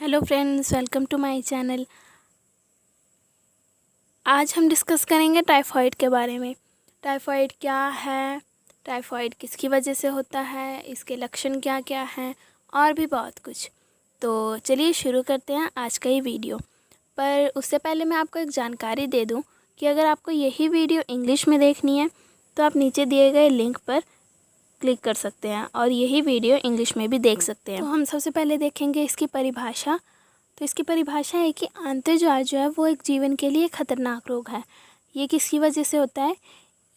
Hello friends, welcome to my channel. आज हम discuss करेंगे टाइफाइड के बारे में। टाइफाइड क्या है, टाइफाइड किसकी वजह से होता है, इसके लक्षण क्या क्या हैं और भी बहुत कुछ। तो चलिए शुरू करते हैं आज का ये वीडियो। पर उससे पहले मैं आपको एक जानकारी दे दूं कि अगर आपको यही वीडियो इंग्लिश में देखनी है तो आप नीचे दिए गए लिंक पर क्लिक कर सकते हैं और यही वीडियो इंग्लिश में भी देख सकते हैं। तो हम सबसे पहले देखेंगे इसकी परिभाषा। तो इसकी परिभाषा है कि अंतर्ज्वर जो है वो एक जीवन के लिए खतरनाक रोग है। ये किसकी वजह से होता है?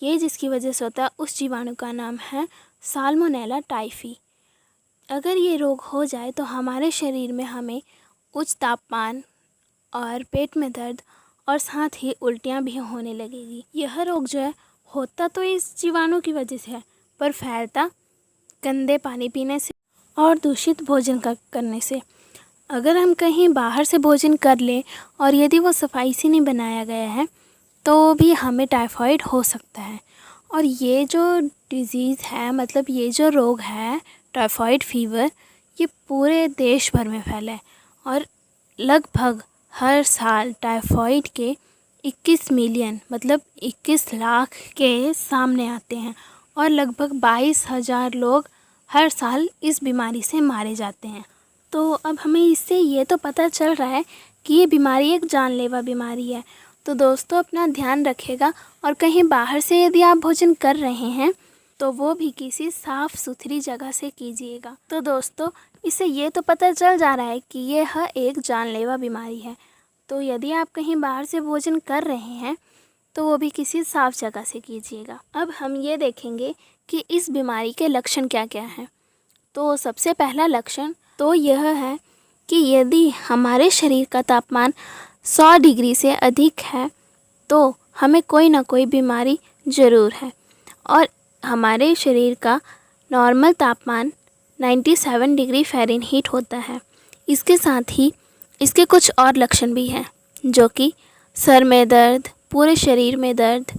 ये जिसकी वजह से होता है उस जीवाणु का नाम है साल्मोनेला टाइफी। अगर ये रोग हो जाए तो हमारे शरीर में हमें उच्च तापमान और पेट में दर्द और साथ ही उल्टियाँ भी होने लगेगी। यह रोग जो है होता तो इस जीवाणु की वजह से है, पर फैलता गंदे पानी पीने से और दूषित भोजन करने से। अगर हम कहीं बाहर से भोजन कर लें और यदि वो सफाई से नहीं बनाया गया है तो भी हमें टाइफाइड हो सकता है। और ये जो डिज़ीज़ है, मतलब ये जो रोग है टाइफाइड फीवर, ये पूरे देश भर में फैला है और लगभग हर साल टाइफाइड के 21 मिलियन मतलब 21 लाख के सामने आते हैं और लगभग 22,000 लोग हर साल इस बीमारी से मारे जाते हैं। तो अब हमें इससे ये तो पता चल रहा है कि ये बीमारी एक जानलेवा बीमारी है। तो दोस्तों अपना ध्यान रखिएगा और कहीं बाहर से यदि आप भोजन कर रहे हैं तो वो भी किसी साफ़ सुथरी जगह से कीजिएगा। तो दोस्तों इससे ये तो पता चल जा रहा है कि ये एक जानलेवा बीमारी है। तो यदि आप कहीं बाहर से भोजन कर रहे हैं तो वो भी किसी साफ़ जगह से कीजिएगा। अब हम ये देखेंगे कि इस बीमारी के लक्षण क्या क्या हैं। तो सबसे पहला लक्षण तो यह है कि यदि हमारे शरीर का तापमान 100 डिग्री से अधिक है तो हमें कोई ना कोई बीमारी ज़रूर है। और हमारे शरीर का नॉर्मल तापमान 97 डिग्री फ़ारेनहीट होता है। इसके साथ ही इसके कुछ और लक्षण भी हैं, जो कि सर में दर्द, पूरे शरीर में दर्द,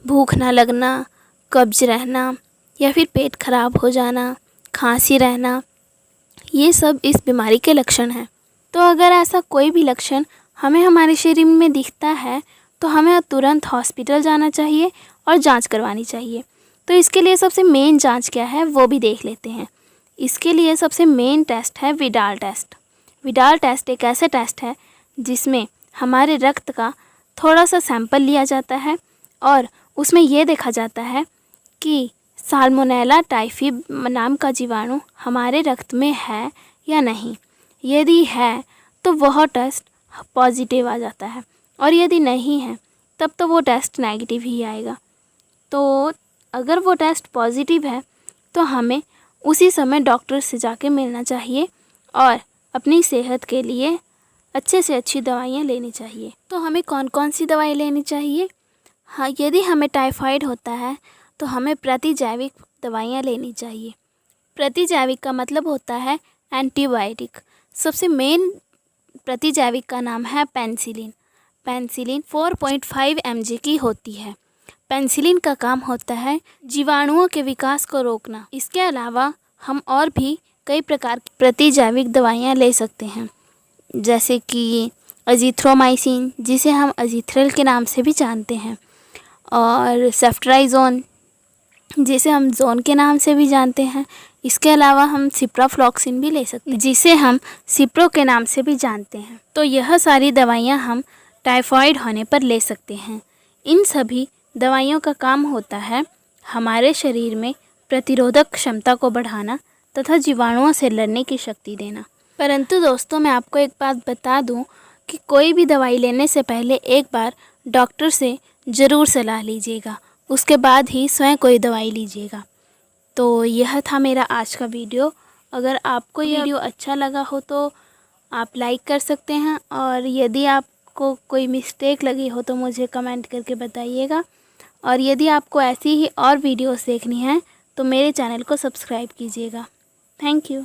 भूख ना लगना, कब्ज रहना या फिर पेट खराब हो जाना, खांसी रहना, ये सब इस बीमारी के लक्षण हैं। तो अगर ऐसा कोई भी लक्षण हमें हमारे शरीर में दिखता है तो हमें तुरंत हॉस्पिटल जाना चाहिए और जांच करवानी चाहिए। तो इसके लिए सबसे मेन जांच क्या है वो भी देख लेते हैं। इसके लिए सबसे मेन टेस्ट है विडाल टेस्ट। विडाल टेस्ट एक ऐसा टेस्ट है जिसमें हमारे रक्त का थोड़ा सा सैंपल लिया जाता है और उसमें ये देखा जाता है कि साल्मोनेला टाइफी नाम का जीवाणु हमारे रक्त में है या नहीं। यदि है तो वह टेस्ट पॉजिटिव आ जाता है और यदि नहीं है तब तो वो टेस्ट नेगेटिव ही आएगा। तो अगर वो टेस्ट पॉजिटिव है तो हमें उसी समय डॉक्टर से जाके मिलना चाहिए और अपनी सेहत के लिए अच्छे से अच्छी दवाइयाँ लेनी चाहिए। तो हमें कौन कौन सी दवाई लेनी चाहिए? हाँ, यदि हमें टाइफाइड होता है तो हमें प्रतिजैविक दवाइयाँ लेनी चाहिए। प्रतिजैविक का मतलब होता है एंटीबायोटिक। सबसे मेन प्रतिजैविक का नाम है पेनिसिलिन। पेनिसिलिन 4.5 mg की होती है। पेनिसिलिन का काम होता है जीवाणुओं के विकास को रोकना। इसके अलावा हम और भी कई प्रकार की प्रतिजैविक दवाइयाँ ले सकते हैं, जैसे कि अजीथ्रोमाइसिन, जिसे हम अजीथ्रल के नाम से भी जानते हैं, और सेफ्ट्राइजोन, जिसे हम जोन के नाम से भी जानते हैं। इसके अलावा हम सिप्रोफ्लॉक्सिन भी ले सकते हैं, जिसे हम सिप्रो के नाम से भी जानते हैं। तो यह सारी दवाइयाँ हम टाइफाइड होने पर ले सकते हैं। इन सभी दवाइयों का काम होता है हमारे शरीर में प्रतिरोधक क्षमता को बढ़ाना तथा जीवाणुओं से लड़ने की शक्ति देना। परंतु दोस्तों मैं आपको एक बात बता दूं कि कोई भी दवाई लेने से पहले एक बार डॉक्टर से ज़रूर सलाह लीजिएगा, उसके बाद ही स्वयं कोई दवाई लीजिएगा। तो यह था मेरा आज का वीडियो। अगर आपको ये वीडियो अच्छा लगा हो तो आप लाइक कर सकते हैं और यदि आपको कोई मिस्टेक लगी हो तो मुझे कमेंट करके बताइएगा। और यदि आपको ऐसी ही और वीडियोस देखनी है तो मेरे चैनल को सब्सक्राइब कीजिएगा। Thank you.